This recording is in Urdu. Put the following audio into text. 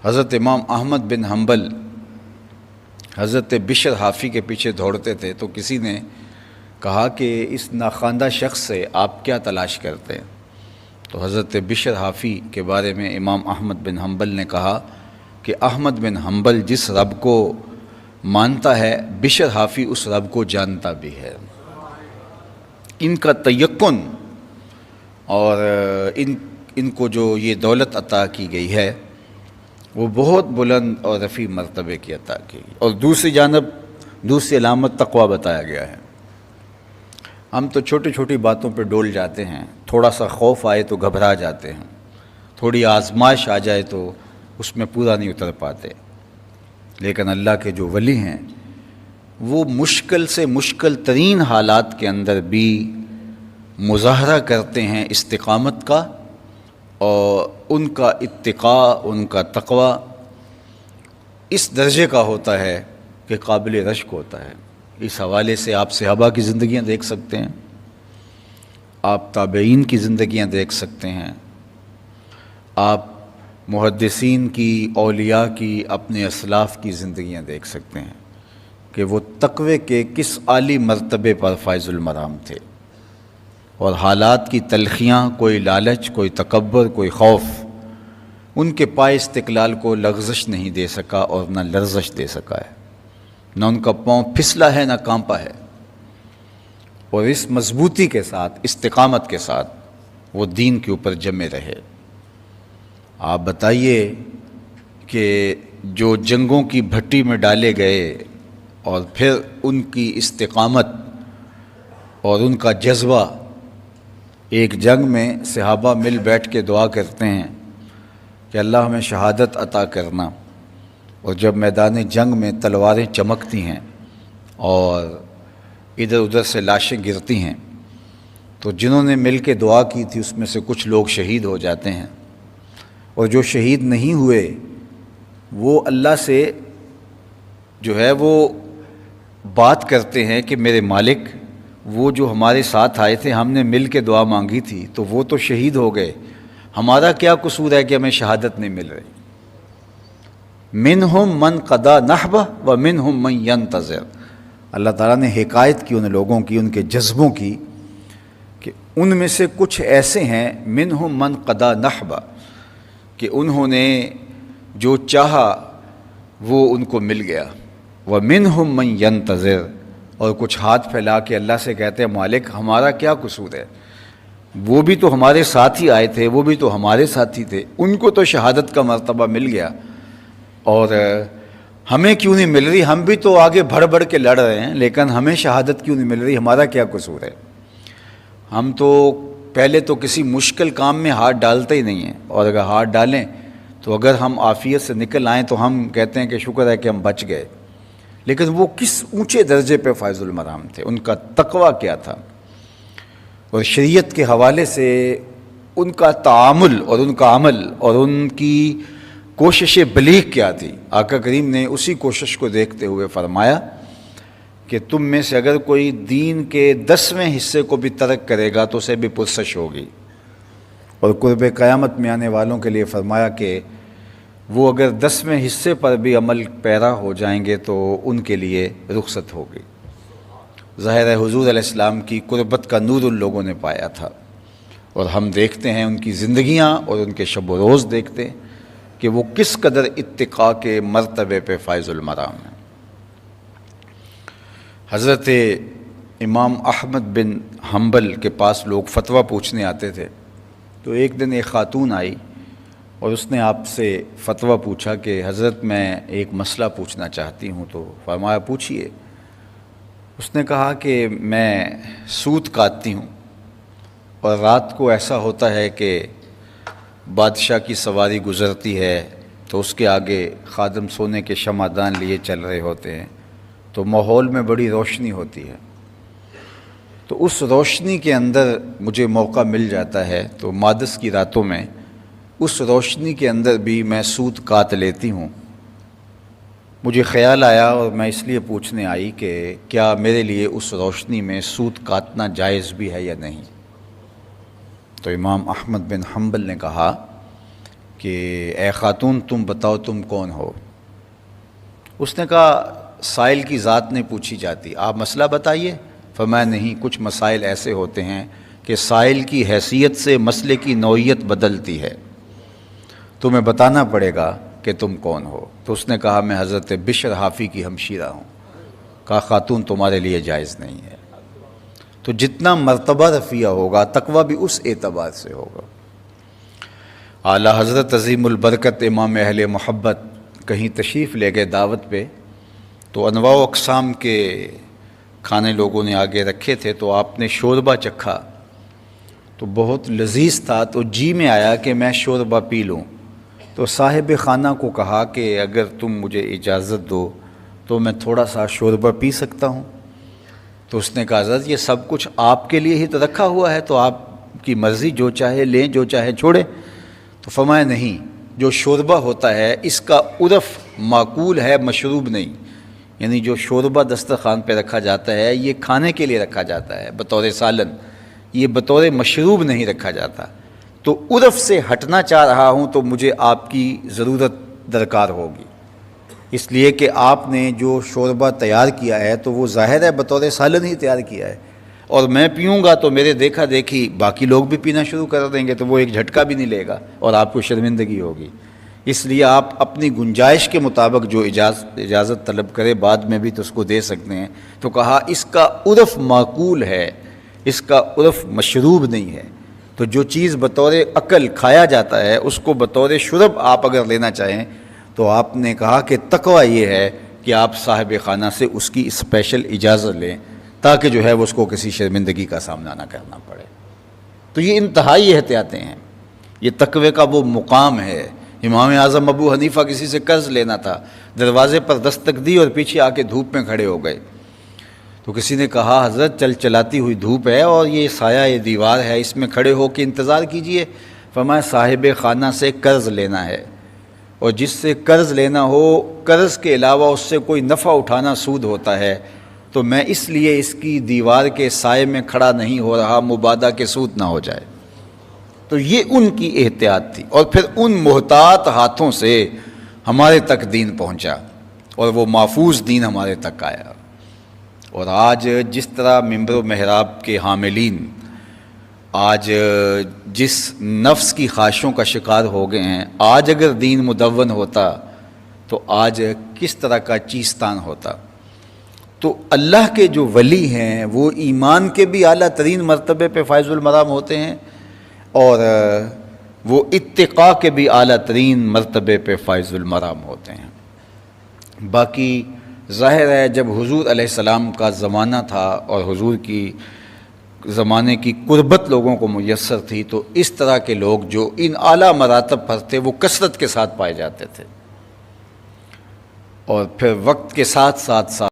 حضرت امام احمد بن حنبل حضرت بشر حافی کے پیچھے دوڑتے تھے، تو کسی نے کہا کہ اس ناخواندہ شخص سے آپ کیا تلاش کرتے ہیں؟ تو حضرت بشر حافی کے بارے میں امام احمد بن حنبل نے کہا کہ احمد بن حنبل جس رب کو مانتا ہے، بشر حافی اس رب کو جانتا بھی ہے۔ ان کا تیقن اور ان کو جو یہ دولت عطا کی گئی ہے وہ بہت بلند اور رفیع مرتبے کی عطا کی گئی، اور دوسری جانب دوسری علامت تقویٰ بتایا گیا ہے۔ ہم تو چھوٹی چھوٹی باتوں پہ ڈول جاتے ہیں، تھوڑا سا خوف آئے تو گھبرا جاتے ہیں، تھوڑی آزمائش آ جائے تو اس میں پورا نہیں اتر پاتے، لیکن اللہ کے جو ولی ہیں وہ مشکل سے مشکل ترین حالات کے اندر بھی مظاہرہ کرتے ہیں استقامت کا، اور ان کا اتقاء، ان کا تقویٰ اس درجے کا ہوتا ہے کہ قابل رشک ہوتا ہے۔ اس حوالے سے آپ صحابہ کی زندگیاں دیکھ سکتے ہیں، آپ تابعین کی زندگیاں دیکھ سکتے ہیں، آپ محدثین کی، اولیاء کی، اپنے اسلاف کی زندگیاں دیکھ سکتے ہیں کہ وہ تقوی کے کس عالی مرتبے پر فائز المرام تھے، اور حالات کی تلخیاں، کوئی لالچ، کوئی تکبر، کوئی خوف ان کے پائے استقلال کو لغزش نہیں دے سکا اور نہ لرزش دے سکا ہے، نہ ان کا پاؤں پھسلا ہے نہ کانپا ہے، اور اس مضبوطی کے ساتھ، استقامت کے ساتھ وہ دین کے اوپر جمے رہے۔ آپ بتائیے کہ جو جنگوں کی بھٹی میں ڈالے گئے اور پھر ان کی استقامت اور ان کا جذبہ، ایک جنگ میں صحابہ مل بیٹھ کے دعا کرتے ہیں کہ اللہ ہمیں شہادت عطا کرنا، اور جب میدان جنگ میں تلواریں چمکتی ہیں اور ادھر ادھر سے لاشیں گرتی ہیں، تو جنہوں نے مل کے دعا کی تھی اس میں سے کچھ لوگ شہید ہو جاتے ہیں، اور جو شہید نہیں ہوئے وہ اللہ سے جو ہے وہ بات کرتے ہیں کہ میرے مالک، وہ جو ہمارے ساتھ آئے تھے، ہم نے مل کے دعا مانگی تھی تو وہ تو شہید ہو گئے، ہمارا کیا قصور ہے کہ ہمیں شہادت نہیں مل رہی؟ منہم من قضا نحبہ ومنہم من ینتظر۔ اللہ تعالیٰ نے حکایت کی ان لوگوں کی، ان کے جذبوں کی، کہ ان میں سے کچھ ایسے ہیں منہم من قضا نحبہ، کہ انہوں نے جو چاہا وہ ان کو مل گیا، ومنہم من ینتظر، اور کچھ ہاتھ پھیلا کے اللہ سے کہتے ہیں مالک ہمارا کیا قصور ہے، وہ بھی تو ہمارے ساتھ ہی آئے تھے، وہ بھی تو ہمارے ساتھ ہی تھے، ان کو تو شہادت کا مرتبہ مل گیا اور ہمیں کیوں نہیں مل رہی؟ ہم بھی تو آگے بڑھ بڑھ کے لڑ رہے ہیں لیکن ہمیں شہادت کیوں نہیں مل رہی؟ ہمارا کیا قصور ہے؟ ہم تو پہلے تو کسی مشکل کام میں ہاتھ ڈالتے ہی نہیں ہیں، اور اگر ہاتھ ڈالیں تو اگر ہم عافیت سے نکل آئیں تو ہم کہتے ہیں کہ شکر ہے کہ ہم بچ گئے، لیکن وہ کس اونچے درجے پہ فائز المرام تھے، ان کا تقویٰ کیا تھا، اور شریعت کے حوالے سے ان کا تعامل اور ان کا عمل اور ان کی کوشش بلیغ کیا تھی۔ آقا کریم نے اسی کوشش کو دیکھتے ہوئے فرمایا کہ تم میں سے اگر کوئی دین کے 10ویں حصے کو بھی ترک کرے گا تو اسے بھی پرسش ہوگی، اور قرب قیامت میں آنے والوں کے لیے فرمایا کہ وہ اگر 10ویں حصے پر بھی عمل پیرا ہو جائیں گے تو ان کے لیے رخصت ہوگی۔ ظاہر ہے حضور علیہ السلام کی قربت کا نور ان لوگوں نے پایا تھا، اور ہم دیکھتے ہیں ان کی زندگیاں اور ان کے شب و روز دیکھتے ہیں کہ وہ کس قدر اتقاء کے مرتبے پہ فائز المرام ہیں۔ حضرت امام احمد بن حنبل کے پاس لوگ فتویٰ پوچھنے آتے تھے، تو ایک دن ایک خاتون آئی اور اس نے آپ سے فتویٰ پوچھا کہ حضرت میں ایک مسئلہ پوچھنا چاہتی ہوں، تو فرمایا پوچھیے۔ اس نے کہا کہ میں سوت کاٹتی ہوں، اور رات کو ایسا ہوتا ہے کہ بادشاہ کی سواری گزرتی ہے تو اس کے آگے خادم سونے کے شمعدان لیے چل رہے ہوتے ہیں، تو ماحول میں بڑی روشنی ہوتی ہے، تو اس روشنی کے اندر مجھے موقع مل جاتا ہے تو مادس کی راتوں میں اس روشنی کے اندر بھی میں سوت کاٹ لیتی ہوں۔ مجھے خیال آیا اور میں اس لیے پوچھنے آئی کہ کیا میرے لیے اس روشنی میں سوت کاٹنا جائز بھی ہے یا نہیں؟ تو امام احمد بن حنبل نے کہا کہ اے خاتون تم بتاؤ تم کون ہو؟ اس نے کہا سائل کی ذات نے پوچھی جاتی، آپ مسئلہ بتائیے۔ فرمایا نہیں، کچھ مسائل ایسے ہوتے ہیں کہ سائل کی حیثیت سے مسئلے کی نوعیت بدلتی ہے، تمہیں بتانا پڑے گا کہ تم کون ہو۔ تو اس نے کہا میں حضرت بشر حافی کی ہمشیرہ ہوں۔ کہا خاتون تمہارے لیے جائز نہیں ہے۔ تو جتنا مرتبہ رفیع ہوگا تقویٰ بھی اس اعتبار سے ہوگا۔ اعلیٰ حضرت عظیم البرکت امام اہل محبت کہیں تشریف لے گئے دعوت پہ، تو انواع و اقسام کے کھانے لوگوں نے آگے رکھے تھے، تو آپ نے شوربہ چکھا تو بہت لذیذ تھا، تو جی میں آیا کہ میں شوربہ پی لوں۔ تو صاحب خانہ کو کہا کہ اگر تم مجھے اجازت دو تو میں تھوڑا سا شوربہ پی سکتا ہوں؟ تو اس نے کہا حضرت یہ سب کچھ آپ کے لیے ہی تو رکھا ہوا ہے، تو آپ کی مرضی، جو چاہے لیں جو چاہے چھوڑیں۔ تو فرمایا نہیں، جو شوربہ ہوتا ہے اس کا عرف معقول ہے، مشروب نہیں، یعنی جو شوربہ دسترخوان پہ رکھا جاتا ہے یہ کھانے کے لیے رکھا جاتا ہے بطور سالن، یہ بطور مشروب نہیں رکھا جاتا۔ تو عرف سے ہٹنا چاہ رہا ہوں تو مجھے آپ کی ضرورت درکار ہوگی، اس لیے کہ آپ نے جو شوربہ تیار کیا ہے تو وہ ظاہر ہے بطور سالن ہی تیار کیا ہے، اور میں پیوں گا تو میرے دیکھا دیکھی باقی لوگ بھی پینا شروع کر دیں گے، تو وہ ایک جھٹکا بھی نہیں لے گا اور آپ کو شرمندگی ہوگی۔ اس لیے آپ اپنی گنجائش کے مطابق جو اجازت طلب کرے، بعد میں بھی تو اس کو دے سکتے ہیں۔ تو کہا اس کا عرف معقول ہے، اس کا عرف مشروب نہیں ہے۔ تو جو چیز بطور عقل کھایا جاتا ہے اس کو بطور شرب آپ اگر لینا چاہیں تو آپ نے کہا کہ تقویٰ یہ ہے کہ آپ صاحب خانہ سے اس کی اسپیشل اجازت لیں، تاکہ جو ہے وہ اس کو کسی شرمندگی کا سامنا نہ کرنا پڑے۔ تو یہ انتہائی احتیاطیں ہیں، یہ تقوی کا وہ مقام ہے۔ امام اعظم ابو حنیفہ کسی سے قرض لینا تھا، دروازے پر دستک دی اور پیچھے آ کے دھوپ میں کھڑے ہو گئے۔ تو کسی نے کہا حضرت چل چلاتی ہوئی دھوپ ہے اور یہ سایہ یہ دیوار ہے، اس میں کھڑے ہو کے انتظار کیجئے۔ فرمایا صاحب خانہ سے قرض لینا ہے، اور جس سے قرض لینا ہو، قرض کے علاوہ اس سے کوئی نفع اٹھانا سود ہوتا ہے، تو میں اس لیے اس کی دیوار کے سائے میں کھڑا نہیں ہو رہا مبادا کے سود نہ ہو جائے۔ تو یہ ان کی احتیاط تھی، اور پھر ان محتاط ہاتھوں سے ہمارے تک دین پہنچا اور وہ محفوظ دین ہمارے تک آیا۔ اور آج جس طرح ممبر و محراب کے حاملین آج جس نفس کی خواہشوں کا شکار ہو گئے ہیں، آج اگر دین مدون ہوتا تو آج کس طرح کا چیستان ہوتا۔ تو اللہ کے جو ولی ہیں وہ ایمان کے بھی اعلیٰ ترین مرتبے پہ فائز المرام ہوتے ہیں، اور وہ اتقاء کے بھی اعلیٰ ترین مرتبے پہ فائز المرام ہوتے ہیں۔ باقی ظاہر ہے جب حضور علیہ السلام کا زمانہ تھا اور حضور کی زمانے کی قربت لوگوں کو میسر تھی، تو اس طرح کے لوگ جو ان اعلیٰ مراتب پر تھے وہ کثرت کے ساتھ پائے جاتے تھے، اور پھر وقت کے ساتھ ساتھ